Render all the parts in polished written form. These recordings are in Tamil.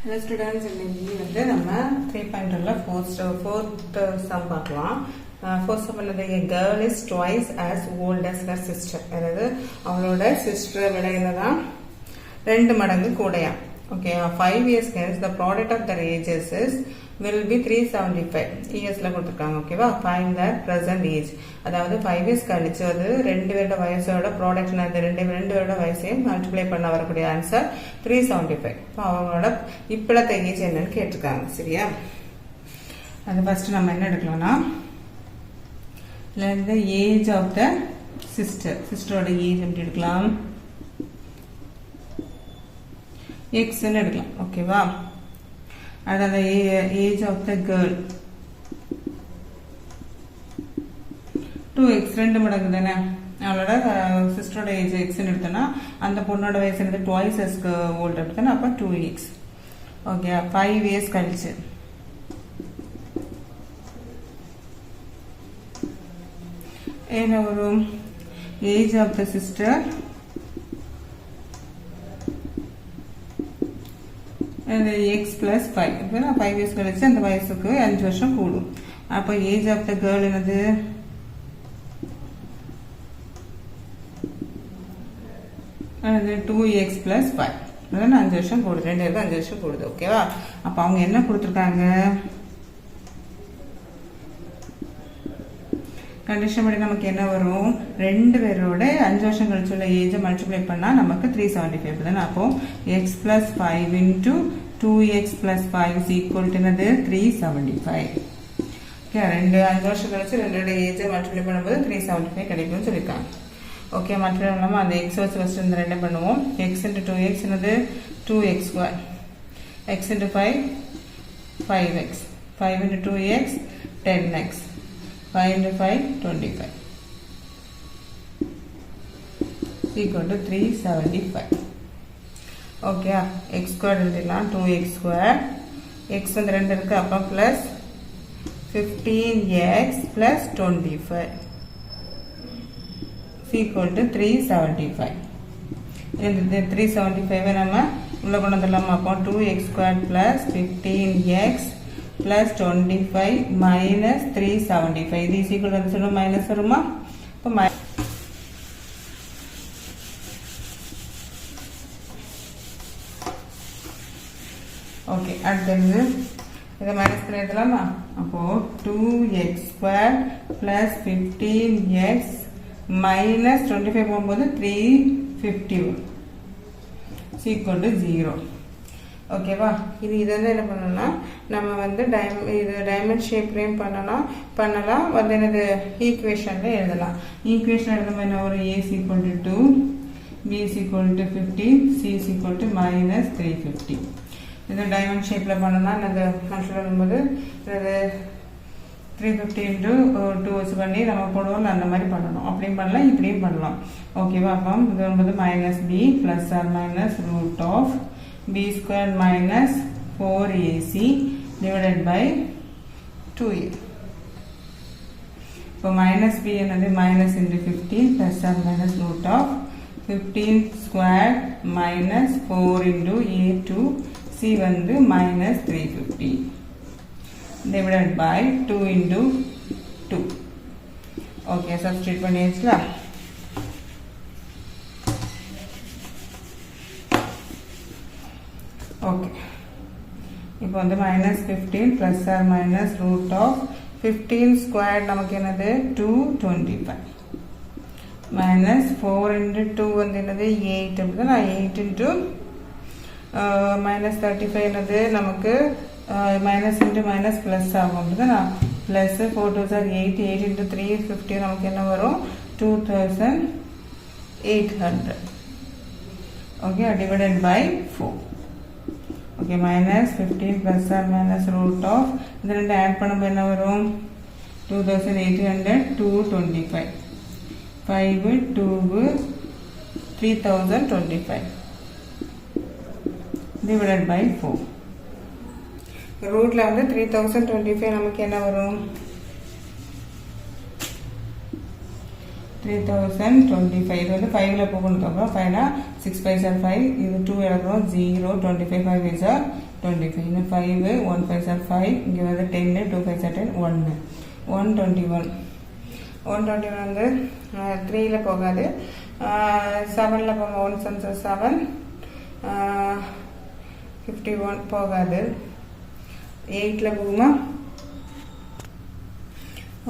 Hello students, இன்னைக்கு வந்து நம்ம 3.1ல fourth sum பார்க்கலாம். Fourth sum என்னது? A girl is twice as old as her sister. அதாவது அவளோட sister விட என்னதான் 2 மடங்கு கூடயா. Okay, 5 years hence the product of their ages will be 375 yearsல கொடுத்திருக்காங்க. ஓகேவா? Find their present age. அதாவது 5 years கழிச்சு அது 2 பேரோட வயசோட ப்ராடக்ட்னா அந்த 2 பேரோட வயசையும் மல்டிப்ளை பண்ண வரக்கூடிய ஆன்சர் 375. இப்போ அவங்களோட இப்பளத்த ஏஜ் என்னன்னு கேட்டிருக்காங்க. சரியா? அது ஃபர்ஸ்ட் நம்ம என்ன எடுக்கலாம்னா the age of the sisteroட ஏஜ் எப்படி எடுக்கலாம்? x ன்னு எடுக்கலாம். ஓகேவா? அதாவது age of the girl 2x 2 மடங்கு தானே அவளோட சிஸ்டரோட ஏஜ் எக்ஸ்ன்னு எடுத்தோன்னா அந்த பொண்ணோட வயசு என்னது டுவைஸ் as ஓல்டு எடுத்தோன்னா அப்போ 2x. ஓகே 5 இயர்ஸ் கழிச்சு என்ன வரும்? Age of the sister x plus 5. இப்போ 5 இயர்ஸ் கழிச்சு அந்த வயசுக்கு 5 வருஷம் கூடும். அப்போ ஏஜ் ஆஃப் த கேர்ள் என்னது? அது 2x plus 5. அதான் 5 வருஷம் கூடுது. 2 பேருக்கு 5 வருஷம் கூடுது. ஓகேவா? அப்போ அவங்க என்ன கொடுத்துருக்காங்க? கண்டிஷன் படி நமக்கு என்ன வரும்? 2 பேரோட 5 வருஷம் கழிச்சுள்ள ஏஜை மல்டிப்ளை பண்ணா நமக்கு 375 தானே. அப்போ x plus 5 into 2x plus 5 is equal to என்னது? 375. ஓகே 5 வருஷம் கழிச்சு 2 ஏஜை மல்டிப்ளை பண்ணும்போது 375 கிடைக்கும்னு சொல்லியிருக்காங்க. ஓகே மல்டிப்ளை பண்ணாமல் அந்த x வச்சு ஃபர்ஸ்ட் இந்த 2 பண்ணுவோம். x into 2x என்னது? 2x square. x into 5 5x. 5 into 2x 10x. 5 into 5 25 equal to 375. Okay x square எழுதிடலாம். 2x square x வந்து 2 இருக்கு அப்போ plus 15x plus 25 equal to 375. இந்த 375 நம்ம உள்ள கொண்டு வந்துடலாமா? அப்போ 2x square plus 15x plus 25 minus 375. இது is equal to சொல்லுவோம் மைனஸ் வருமா? இப்போ ஓகே அடுத்தது இதை மைனஸ் பண்ணி எழுதலாமா? அப்போ 2x square plus 15x minus 25 போகும்போது 350 equal to 0. ஓகேவா? இது வந்து என்ன பண்ணணும்னா நம்ம வந்து இது டைமண்ட் ஷேப்லேயும் பண்ணலாம் வந்து என்னது ஈக்குவேஷனில் எழுதலாம். ஈக்குவேஷன் எழுதும்போது என்ன ஒரு a is equal to 2, b is equal to 15, c is equal to minus 350. இது டைமண்ட் ஷேப்பில் பண்ணலாம். நாங்கள் மல்டிப்ளை பண்ணும்போது இது 350 into 2 வச்சு பண்ணி நம்ம போடுவோம். அந்த மாதிரி பண்ணணும். அப்படியும் பண்ணலாம் இப்படியும் பண்ணலாம். ஓகேவா? அப்போ இது வந்து minus b plus or minus root of b square minus 4ac divided by 2a. இப்போ minus b என்னது? minus into 15 plus or minus root of 15 square minus 4 into a to c வந்து minus 350 divided by 2 into 2. Okay substitute பண்ணியாச்சுல. ஓகே இப்போ வந்து minus 15 plus or minus root of 15 square நமக்கு என்னது? 225 மைனஸ் 4 into 2 வந்து என்னது? 8 அப்படிதான். 8 into மைனஸ் 35 என்னது? நமக்கு மைனஸ் இன்ட்டு மைனஸ் ப்ளஸ் ஆகும் அப்படிதான். ப்ளஸ் 4 2 சார் 8 8 into 350 நமக்கு என்ன வரும்? 2800. Okay divided by 4. Okay minus 15 plus or minus root of இது 2 ஆட் பண்ணும்போது என்ன வரும்? 2800 225 5 2 3025 divided by 4. ரூட்ல வந்து 3025 நமக்கு என்ன வரும்? 3025. இது வந்து 5ல போகணும். 5னா 6 5 are 5. இது 2 எடுக்கிறோம் 0 25 5 is 25. இன்னும் 5 1 5 are 5. இங்கே வந்து 10 2 5 are 10 1 121. 121 வந்து 3ல போகாது. 7ல போக 1 7 7 51 போகாது. 8ல போகுமா?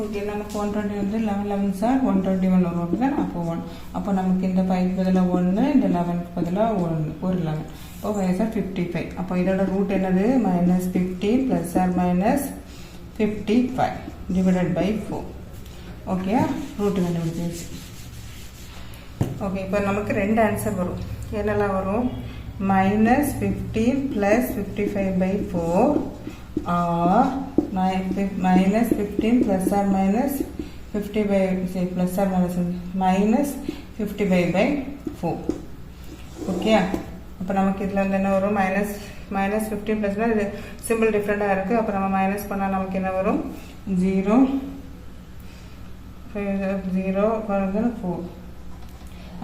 ஓகே, நமக்கு 120 வந்து 11 11 சார் 121 வரும் அப்படிதான். அப்போ 1 அப்போ நமக்கு இந்த 5 பதிலாக 1, இந்த 11க்கு பதிலாக 1 ஒரு 11. இப்போ 5 சார் 55. அப்போ இதோட ரூட் என்னது? -50 + or -55 divided by 4. Okay, root கண்டுபிடிச்சிருச்சு. ஓகே, இப்போ நமக்கு 2 ஆன்சர் வரும். என்னெல்லாம் வரும்? -50 + 55/4 or -15 + or -50/4. ஓகே, அப்போ நமக்கு இதில் வந்து என்ன வரும்? -15 ப்ளஸ்னா இது சிம்பிள் டிஃப்ரெண்டாக இருக்குது. அப்போ நம்ம மைனஸ் பண்ணால் நமக்கு என்ன வரும்? 0 0 4.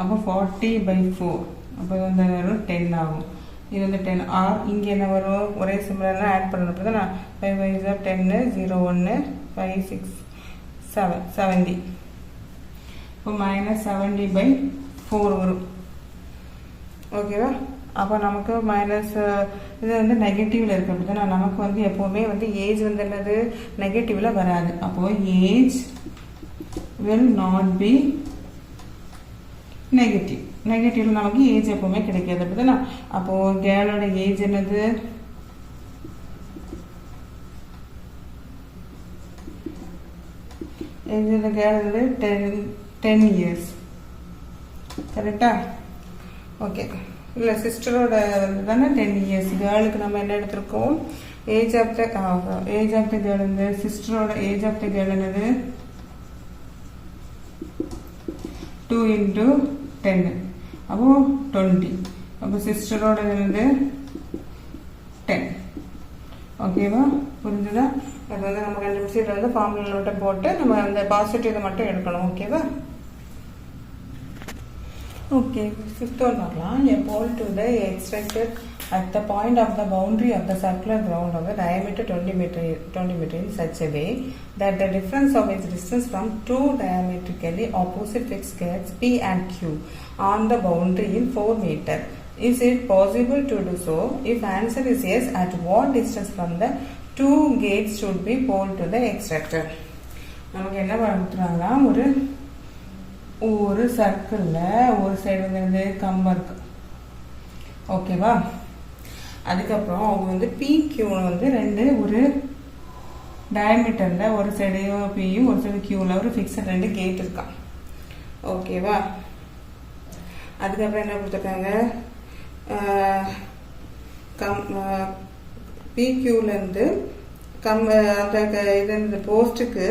அப்போ 40/4. அப்போ இது வந்து வரும் 10 ஆகும். இது வந்து 10 ஆர். இங்கே என்ன வரும்? ஒரே சிம்பிளெல்லாம் ஆட் பண்ணணும். அப்போ தான் 5 5 10 0 1 5 6 7 70. இப்போ -70/4 வரும். ஓகேவா? அப்போ நமக்கு இது வந்து நெகட்டிவ்ல இருக்கு. அப்படி தான் நமக்கு வந்து எப்போவுமே வந்து ஏஜ் வந்து என்னது? நெகட்டிவ்ல வராது. அப்போ age will not be negative. நெகட்டிவ்ல நமக்கு ஏஜ் எப்பவுமே கிடைக்காது. அப்படிதானே? அப்போ கேர்ளோட ஏஜ் என்னது? இந்த கேர்ள் வந்து 10 இயர்ஸ். கரெக்டா? ஓகே, இல்லை சிஸ்டரோட வந்து தானே 10 இயர்ஸ். கேர்ளுக்கு நம்ம என்ன எடுத்திருக்கோம்? ஏஜ் ஆஃப் த கேர்ள் வந்து சிஸ்டரோட ஏஜ் ஆஃப் த கேர்ள் என்னது? 2 × 10. அப்போ 20. அப்போ சிஸ்டரோட வந்து 10. ஓகேவா? புரிஞ்சுதா? அது வந்து நம்ம கண்டுபிடிச்சி இதில் வந்து ஃபார்முலா போட்டு நம்ம அந்த பாசிட்டிவ் மட்டும் எடுக்கணும். ஓகேவா? ஓகே, ஃபிஃப்த் ஒன் பார்க்கலாம். A pole to the extracted at the point of the boundary of the circular ground of the diameter 20 meter in such a way that the difference of its distance from two diametrically opposite fixed gates P and Q on the boundary in 4 meter. Is it possible to do so? If answer is yes, at what distance from the two gates should be pole to the extractor? நமக்கு என்ன பண்ணுறாங்கன்னா, ஒரு சர்க்கிளில் ஒரு சைடு வந்து கம்பம் இருக்கு. ஓகேவா? அதுக்கப்புறம் அவங்க வந்து PQ வந்து ஒரு டயமீட்டரில் ஒரு சைடு பியும் ஒரு சைடு கியூவில் ஒரு ஃபிக்ஸட் 2 கேட் இருக்கான். ஓகேவா? அதுக்கப்புறம் என்ன கொடுத்துருக்காங்க? PQலேருந்து அந்த போஸ்ட்டுக்கு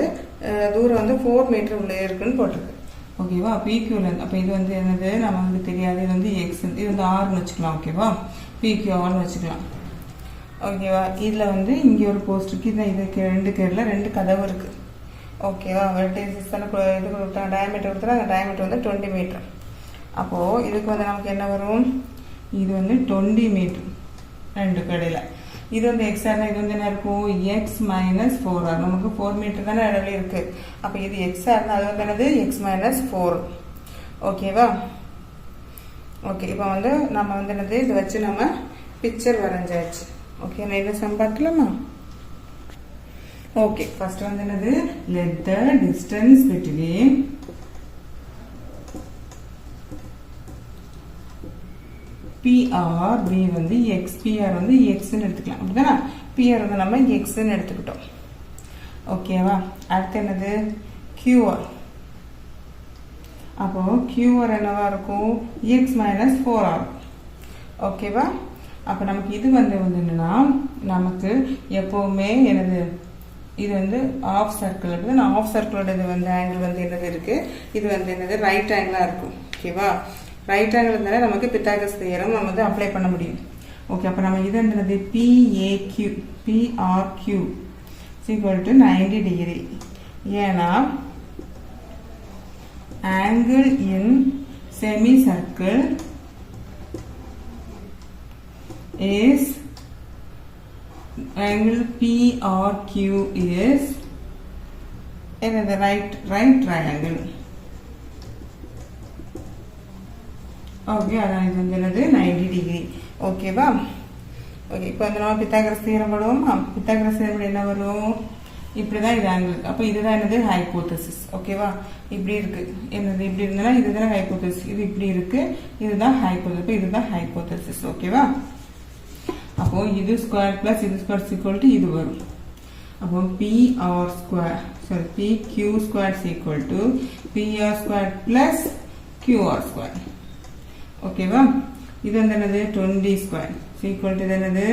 தூரம் வந்து 4 மீட்டர் உள்ள இருக்குன்னு போட்டிருக்கு. ஓகேவா? PQலேருந்து. அப்போ இது வந்து என்னது? நமக்கு தெரியாது. இது வந்து X, இது வந்து Rன்னு வச்சுக்கலாம். ஓகேவா? PQRன்னு வச்சுக்கலாம். ஓகேவா? இதில் வந்து இங்கே ஒரு போஸ்ட் இருக்கு. இதுக்கு 2 கேரில் 2 கதவு இருக்கு. ஓகேவா? வெர்டேஜஸ் தானே இது கொடுத்தாங்க, டயமீட்டர் கொடுத்தா அந்த டயமீட்டர் வந்து 20 மீட்டர். அப்போது இதுக்கு வந்து நமக்கு என்ன வரும்? இது வந்து 20 மீட்டர் 2 கடையில். இது வந்து எக்ஸ்ஆர்னா இது வந்து என்ன இருக்கும்? X - 4R. நமக்கு 4 மீட்டர் தானே இடத்துல இருக்கு. அப்போ இது எக்ஸ்ஆர்னா அது வந்து என்னது? X - 4. ஓகேவா? ஓகே, இப்போ வந்து நம்ம வந்து என்னது? இதை வச்சு நம்ம பிக்சர் வரைஞ்சாச்சு. ஓகே, நான் இதை சம் பார்க்கலாமா? ஓகே, ஃபர்ஸ்ட் வந்து என்னது? Let the distance between PR B வந்து X, PR வந்து Xன்னு எடுத்துக்கலாம். அப்படிதானே? PR வந்து நம்ம Xன்னு எடுத்துக்கிட்டோம். ஓகேவா? அடுத்து என்னது? QR. அப்போ QR என்னவா இருக்கும்? X - 4R. ஓகேவா? அப்போ நமக்கு இது வந்து என்னன்னா, நமக்கு எப்பவுமே என்னது? இது வந்து ஆஃப் சர்க்கிள். அப்படின்னா ஆஃப் சர்க்கிளோட இது வந்து ஆங்கிள் வந்து என்னது இருக்கு? இது வந்து என்னது? ரைட் ஆங்கிளா இருக்கும். ஓகேவா? ரைட் ஆங்கிள் இருந்தாலே நமக்கு பித்தாகரஸ் தியரம் நம்ம வந்து அப்ளை பண்ண முடியும். ஓகே, அப்போ நம்ம இது என்னது? PRQ = 90 degree. ஏன்னா angle in semicircle is angle PRQ is the right triangle. Okay, அதான் இது வந்து 90 டிகிரி. ஓகேவா? ஓகே, இப்போ வந்து நம்ம பித்தாகரஸ் தியரம் போடுவோமா? பித்தாகரஸ் தியரம் என்ன வரும்? இப்படிதான் இது ஆங்கிள். அப்போ இதுதான் என்னது ஹைபோதசிஸ். ஓகேவா? இப்படி இருக்கு. என்னது இப்படி இருந்தா இதுதான் ஹைபோதசிஸ். இது இப்படி இருக்கு. இதுதான் ஹைபோதசிஸ். இதுதான் ஹைபோதசிஸ். ஓகேவா? அப்போ இது ஸ்கொயர் பிளஸ் இது ஸ்கொயர் ஈக்குவல் டு இது வரும். அப்போ PR square sorry PQ square equal to PR square plus QR square. ஓகேவா? இது வந்து என்னது 20 ஸ்கொயர் ஈக்குவல் டு இது என்னது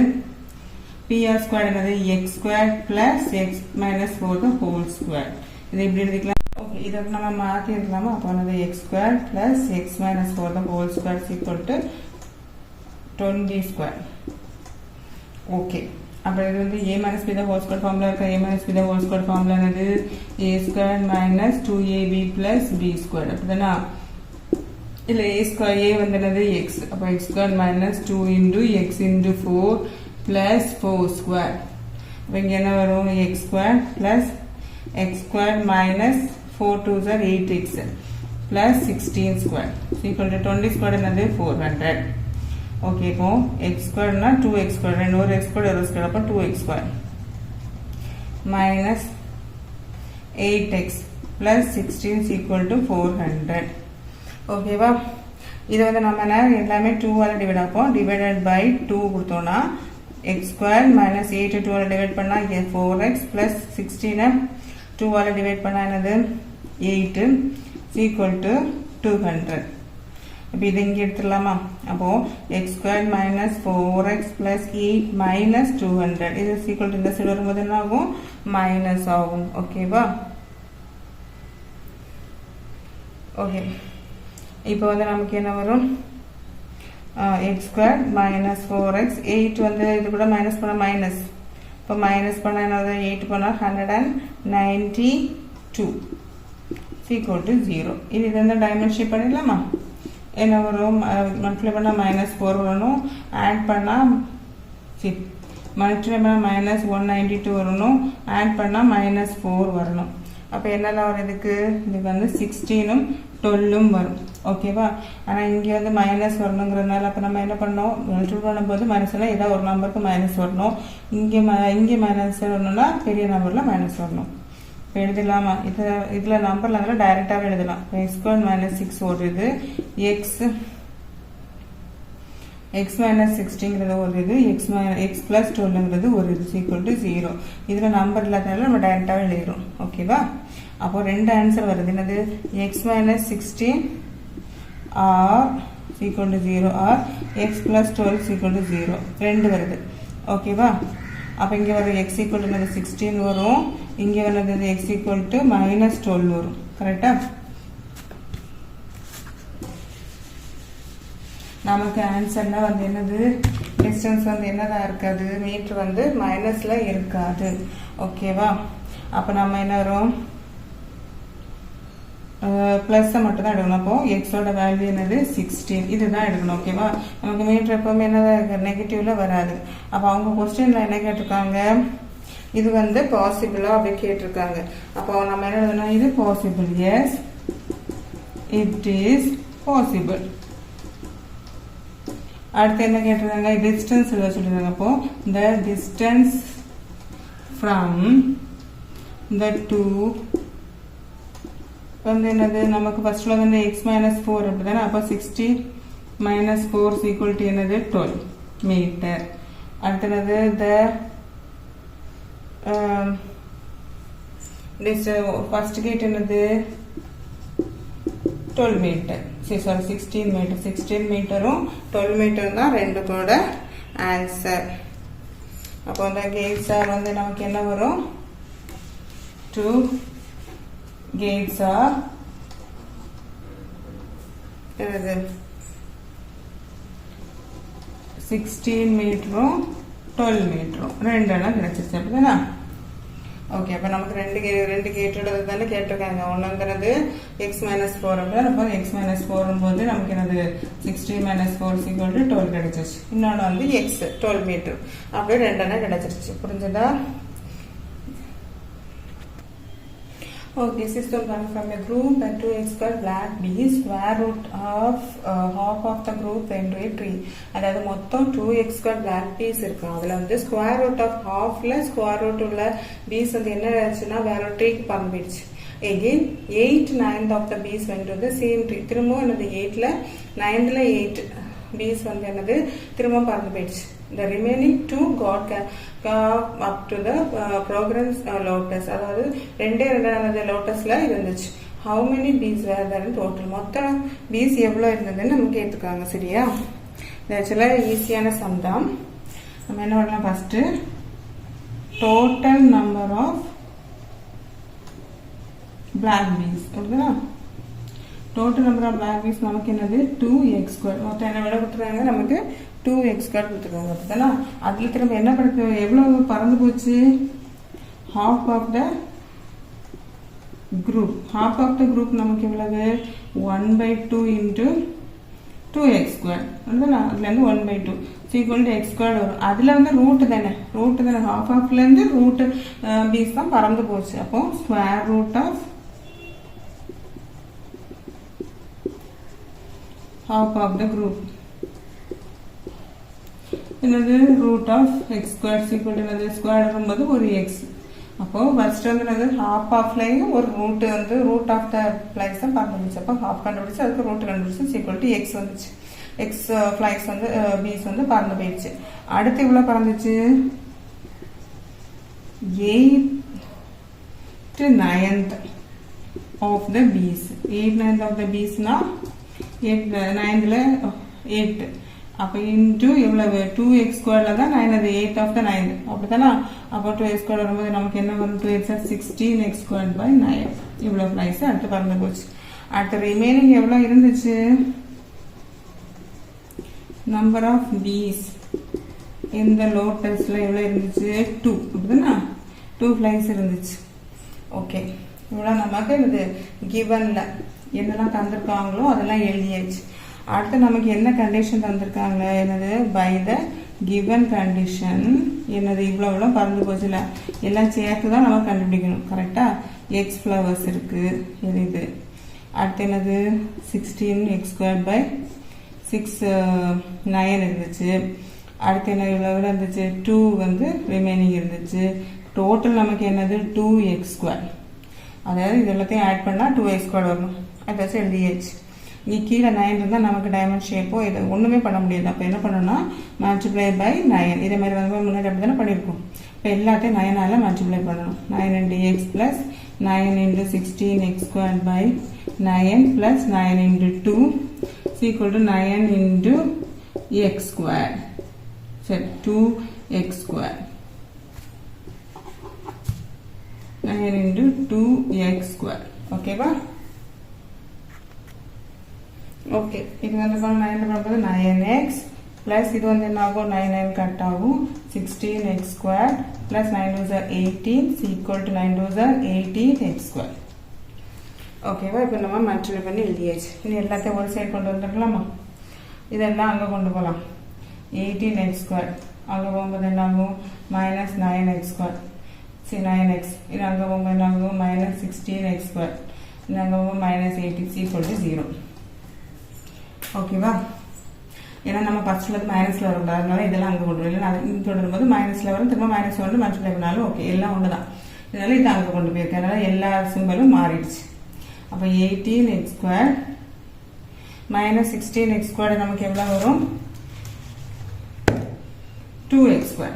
PR ஸ்கொயர் என்னது x square plus x minus 4 the whole square. இதை இப்படி எழுதிக்கலாம். ஓகே, இதை நம்ம மாற்றி இருக்கலாமா? அப்போ என்னது x square plus x minus 4 the whole square equal to 20 square. Okay, அப்புறம் இது வந்து a minus b the whole square formula இருக்க. a minus b the whole square formula என்னது a square minus 2ab plus b square. அப்படிதானா? இல்லை a ஸ்கொயர் a வந்து என்னது x. அப்போ x square minus 2 into x into 4 plus 4 square. இங்க என்ன வரும்? x square plus x square minus 4 2s are 8x plus 16 square equal to 20 square என்னது 400. ஓகே, இப்போ x square னா 2x square ரெண்டு ஒரு x square ஒரு square அப்போ 2x square minus 8x plus 16 equal to 400. ஓகேவா? இது வந்து நம்ம எல்லாமே 2 ஆல டிவைட் ஆகும். divided by 2 கொடுத்தோம்னா x square minus 8 2 ஆல டிவைட் பண்ணா 4x plus 16 2 ஆல டிவைட் பண்ணா என்னது 8 equal to 200. இப்போ இது இங்க எடுத்துடலாமா? அப்போ x square minus 4x plus 8 minus 200 இது equal to இந்த சைடு வரும்போது என்ன ஆகும்? மைனஸ் ஆகும். ஓகேவா? ஓகே, இப்போ வந்து நமக்கு என்ன வரும்? x square minus 4x 8 வந்து இது கூட மைனஸ் பண்ண மைனஸ். இப்போ மைனஸ் பண்ண என்னது 8 பண்ணா 192 equal to 0. இது வந்து டைமென்ஷன் பண்ணிடலாமா? என்ன வரும்? மல்டிப்ளை பண்ணா மைனஸ் 4 வரணும். ஆட் பண்ணா மல்டிப்ளை பண்ணா மைனஸ் 192 வரணும். ஆட் பண்ணா மைனஸ் 4 வரணும். அப்போ என்னெல்லாம் வரும்? இதுக்கு வந்து 16ம் 12ம் வரும். ஓகேவா? ஆனால் இங்கே வந்து மைனஸ் வரணுங்கிறதுனால அப்போ நம்ம என்ன பண்ணோம்? மல்டிபிள் பண்ணும்போது மைனஸ்லாம் ஏதாவது ஒரு நம்பருக்கு மைனஸ் வரணும். இங்கே மைனஸ் வரணும்னா பெரிய நம்பரில் மைனஸ் வரணும். இப்போ எழுதிடலாமா? இதில் நம்பரில் அதெல்லாம் டைரெக்டாகவே எழுதலாம். எக்ஸ் ஸ்கொயர் மைனஸ் 6 ஒரு இது, எக்ஸ் மைனஸ் 60ங்கிறது ஒரு இது, எக்ஸ் பிளஸ் 12ங்கிறது ஒரு இது ஈக்குவல் டு 0. இதில் நம்பர் இல்லாதனால நம்ம டைரெக்டாகவே எழுதிடும். ஓகேவா? அப்போ ரெண்டு ஆன்சர் வருது. என்னது? X minus 16 or equal to 0 or x plus 12 equal to 0 ரெண்டு வருது. ஓகேவா? அப்போ இங்கே வர எக்ஸ் ஈக்குவல் டு 16 வரும். இங்கே வர்றது எக்ஸ் ஈக்குவல் டு மைனஸ் 12 வரும். கரெக்டா? நமக்கு ஆன்சர்னா வந்து என்னது? டிஸ்டன்ஸ் வந்து என்னதான் இருக்காது? மீட்டர் வந்து மைனஸ்ல இருக்காது. ஓகேவா? அப்போ நம்ம என்ன வரும்? பிளஸ் மட்டும் தான் எடுக்கணும். அப்போ எக்ஸோட வேல்யூ என்னது? 16. இதுதான் எடுக்கணும். ஓகேவா? நமக்கு மீட்டர் எப்பவுமே என்னதான் நெகட்டிவ்ல வராது. அப்போ அவங்க கொஸ்டின்ல என்ன கேட்டிருக்காங்க? இது வந்து பாசிபிளா அப்படி கேட்டிருக்காங்க. அப்போ நம்ம என்ன எழுதணும்? இது possible. Yes, it is possible. அடுத்து என்ன கேட்டிருக்காங்க? டிஸ்டன்ஸ் எழுத சொல்லிருக்காங்க. அப்போ the distance from the two வந்து என்னது? நமக்கு ஃபர்ஸ்ட்ல வந்து x minus 4 அப்படிதானே? அப்போ 60 minus 4 equal to என்னது? 12 மீட்டர். அடுத்தது ஃபர்ஸ்ட் கேட் என்னது? 12 மீட்டர். Sorry 16 metre. 16 மீட்டரும் 12 மீட்டரும் தான் ரெண்டு கூட ஆன்சர். அப்போ அந்த கேட்ஸ் ஆர் வந்து நமக்கு என்ன வரும்? 2 gates are 16 மீட்டரும் 12 மீட்டரும் ரெண்டெல்லாம் கிடைச்சிருச்சு. அப்படிதானா? ஓகே, அப்போ நமக்கு ரெண்டு கேட்டோட தானே கேட்டிருக்காங்க. ஒன்றுங்கிறது எக்ஸ் மைனஸ் 4 அப்போ எக்ஸ் மைனஸ் 4 போது நமக்கு என்னது 16 மைனஸ் 4 = 12 கிடைச்சிருச்சு. இன்னொன்று வந்து எக்ஸ் 12 மீட்டர், அப்படியே ரெண்டெண்ணா கிடைச்சிருச்சு. புரிஞ்சதா? Okay, system coming from a group and 2x square black b square root of half of the group into a tree. அதாவது மொத்தம் 2x square black b's இருக்கு. அதுல வந்து square root of halfல square root உள்ள b's வந்து என்ன ஆச்சுன்னா வேற ட்ரீக்கு பரம்பிடுச்சு. Again 8/9 of the b's went to the same tree. திரும்பவும் என்னது 8ல 9ல 8 b's வந்து என்னது திரும்ப பறந்து போயிடுச்சு. The remaining 2 got up to the progress lotus. அதாவது ரெண்டே லோட்டஸ்ல இருந்துச்சு. How many bees were there in total? மொத்தம் bees எவ்வளவு இருந்ததுன்னு நமக்கு கேட்டுருக்காங்க. சரியா? இது ஆக்சுவலா ஈஸியான சம் தான். நம்ம என்ன பண்ணலாம், first total number of black piece. ஓகேங்களா? Total number of black piece நமக்கு என்னது 2x². மொத்தம் என்ன விட கொடுத்துருக்காங்க, நமக்கு 2x² கொடுத்துருக்காங்க. பார்த்தீங்களா? அதில் திரும்ப என்ன படுத்து எவ்வளவு பறந்து போச்சு, half of the group. half of the group நமக்கு எவ்வளவு 1/2 into 2x². அதுலேருந்து 1/2 = x² வரும். அதில் வந்து ரூட் தானே half ஆஃப்லேருந்து ரூட் பீஸ் தான் பறந்து போச்சு. அப்போ square root of half of the group என்னது ரூட் ஆஃப் x² என்னது ஸ்கொயர் வரும்போது ஒரு x. அப்போ ஃபர்ஸ்ட் வந்து என்னது ஹாஃப் ஆஃப்லையும் ஒரு ரூட் வந்து ரூட் ஆஃப் த பிளைஸ் தான் கண்டுபிடிச்சு. அப்போ ஹாஃப் கண்டுபிடிச்சு அதுக்கு ரூட் கண்டுபிடிச்சு x வந்துச்சு. எக்ஸ் ஃபிளைஸ் வந்து பீஸ் வந்து பறந்து போயிடுச்சு. அடுத்து இவ்வளோ பறந்துச்சு 8/9 of the bees. 8/9 of the beesனா 9ல 8. அப்போ இன்டூ எவ்வளவு 2x² தான் 9, அது 8 of the 9 அப்படித்தானா? அப்போ 2x² வரும்போது நமக்கு என்ன வரும், 2x 16x²/9. இவ்வளோ ப்ரைஸ் அடுத்து பறந்து போச்சு. அடுத்து ரிமைனிங் எவ்வளோ இருந்துச்சு, நம்பர் ஆஃப் பீஸ் இந்த லோட்டஸ்ல எவ்வளோ இருந்துச்சு 2 அப்படிதானா? 2 ஃப்ளைஸ் இருந்துச்சு. ஓகே, இவ்வளோ நமக்கு இது கிவன்ல என்னெல்லாம் தந்திருக்காங்களோ அதெல்லாம் எழுதியாச்சு. அடுத்து நமக்கு என்ன கண்டிஷன் தந்திருக்காங்க, என்னது பை த கிவன் கண்டிஷன் என்னது இவ்வளோ பறந்து போச்சுல, எல்லாம் சேர்த்து தான் நம்ம கண்டுபிடிக்கணும். கரெக்டா? எக்ஸ் ஃப்ளவர்ஸ் இருக்கு, இது அடுத்து என்னது 16x²/6/9 இருந்துச்சு. அடுத்து என்ன இவ்வளோ இருந்துச்சு 2 வந்து ரிமைனிங் இருந்துச்சு. டோட்டல் நமக்கு என்னது 2x². அதாவது இது எல்லாத்தையும் ஆட் பண்ணால் 2x² வரணும். அதை வச்சு எழுதியாச்சு. இங்கே கீழே 9 இருந்தால் நமக்கு டைமண்ட் ஷேப்போ இது ஒன்றுமே பண்ண முடியாது. அப்போ என்ன பண்ணணும்னா மல்டிப்ளை பை 9. இதே மாதிரி வந்து முன்னாடி அப்படி தானே பண்ணியிருக்கோம். இப்போ எல்லாத்தையும் 9ஆல் மல்டிப்ளை பண்ணணும். 9 into x plus 9 into 16x²/9 plus 9 into 2 = 9 into x². சரி, 2x². 9 into 2x². ஓகேவா? ஓகே, இது வந்து 9 பண்ணும்போது 9x plus இது வந்து என்ன ஆகும் 9 கட் ஆகும் 16x² plus 9 2s are 18 = 9 2s are 18x². ஓகேவா? இப்போ நம்ம மல்டிப்ளை பண்ணி எழுதியாச்சு. இனி எல்லாத்தையும் ஒரு சைடு கொண்டு வந்துடலாமா? இதெல்லாம் அங்கே கொண்டு போகலாம். 18x² அங்கே போகும்போது என்ன ஆகும் -9x². 9x இது அங்கே போகும்போது என்ன ஆகும் -16x². இது அங்கே போகும்போது -18 = 0. ஓகேவா? ஏன்னா நம்ம ஃபர்ஸ்ட்ல மைனஸ்ல வரும், அதனால இதெல்லாம் அங்கே கொண்டு வரல. இங்கே தொடரும்போது மைனஸ்ல வரும், திரும்ப -1 மல்டிப்ளை பண்ணாலும் ஓகே, எல்லாம் ஒன்று தான். இதனால இது அங்கே கொண்டு போயிருக்கு, அதனால எல்லா சிம்பலும் மாறிடுச்சு. அப்போ 18x² -16x² நமக்கு எவ்வளோ வரும் 2x².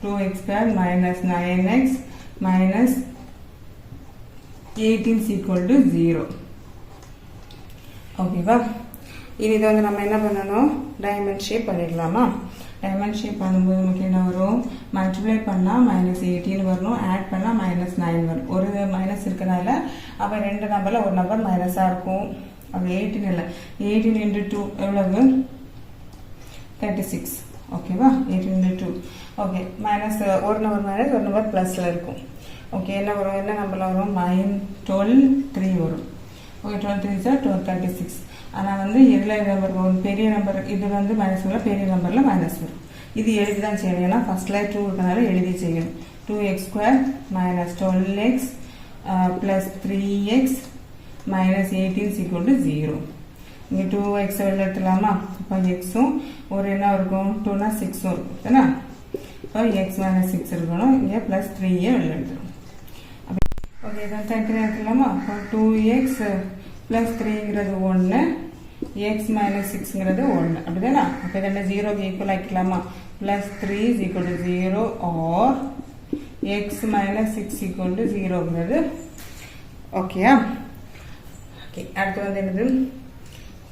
2x² -9x -18 = 0. ஓகேவா? இனி இதை வந்து நம்ம என்ன பண்ணணும், டைமண்ட் ஷேப் பண்ணிடலாமா? டைமண்ட் ஷேப் பண்ணும்போது நமக்கு என்ன வரும், மல்டிப்ளை பண்ணால் -18 வரணும், ஆட் பண்ணால் -9 வரும். ஒரு மைனஸ் இருக்கிறனால அப்போ ரெண்டு நம்பரில் ஒரு நம்பர் மைனஸாக இருக்கும். அப்போ 18 இல்லை, 18 into 2 எவ்வளவு 36. ஓகேவா 8 into 2 ஓகே மைனஸ் ஒரு நம்பர் மைனஸ் ஒரு நம்பர் ப்ளஸில் இருக்கும் ஓகே என்ன வரும் என்ன நம்பரில் வரும் 12 வரும் ஓகே 12 3 36 ஆனால் வந்து எதில் நம்பர் வரும் பெரிய நம்பர் இது வந்து மைனஸ் வரும் பெரிய நம்பரில் மைனஸ் வரும் இது எழுதி தான் செய்யணும் ஏன்னா ஃபஸ்ட்டில் 2 இருக்கனால எழுதி செய்யணும் 2x² minus 12x plus 3x minus 18 equal to 0 இங்கே 2x வெளில எடுத்துலாமா இப்போ எக்ஸும் ஒரு என்ன இருக்கும் 2னா 6 இருக்கும் தானே இப்போ x minus 6 இருக்கணும் இங்கே ப்ளஸ் 3a வெளில எடுத்துரும் ஓகே இதான் தனித்தனி எடுத்துலாமா இப்போ 2x plus 3ங்கிறது 1 x minus 6ங்கிறது 1 அப்படிதானே அப்போ இதெல்லாம் 0க்கு equal ஆக்கிக்கலாமா plus 3 is equal to 0 or x minus 6 equal to 0ங்கிறது ஓகேயா ஓகே அடுத்து வந்து என்னது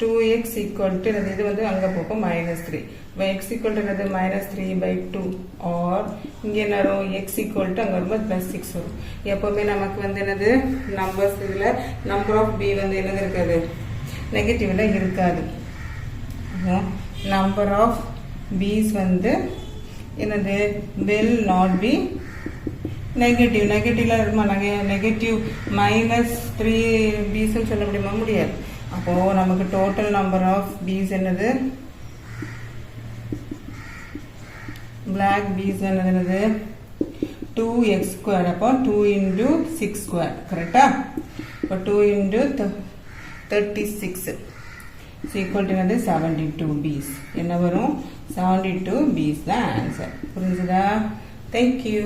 2x equal to இது வந்து அங்கே போகும் minus 3 இப்போ x equal to என்னது minus 3/2 or இங்கே என்ன வரும் x equal to அங்கே வரும்போது plus 6 வரும் எப்போவுமே நமக்கு வந்து என்னது நம்பர்ஸ் இதில் நம்பர் ஆஃப் b வந்து என்னது இருக்காது நெகட்டிவில் இருக்காது நம்பர் ஆஃப் b's வந்து என்னது will not be நெகட்டிவ்ல இருக்குமா நாங்கள் நெகட்டிவ் மைனஸ் 3 b's சொல்ல முடியாது அப்போது நமக்கு டோட்டல் நம்பர் ஆஃப் b's என்னது black b's என்னது 2x² அப்போ 2 into 6² கரெக்டா இப்போ 2 into 36 equal to என்னது 72 b's என்ன வரும் 72 b's தான் ஆன்சர் புரிஞ்சுதா தேங்க்யூ